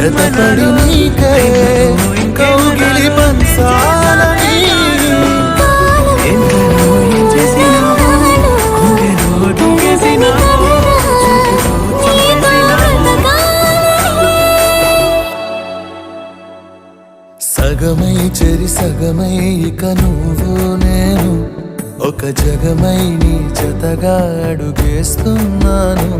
జతపడి నీకే కౌగిలి పంచాలని సగమై చెరి సగమై ఇక నువ్వు నేను ఒక జగమై నీ జతగా అడుగేస్తున్నాను.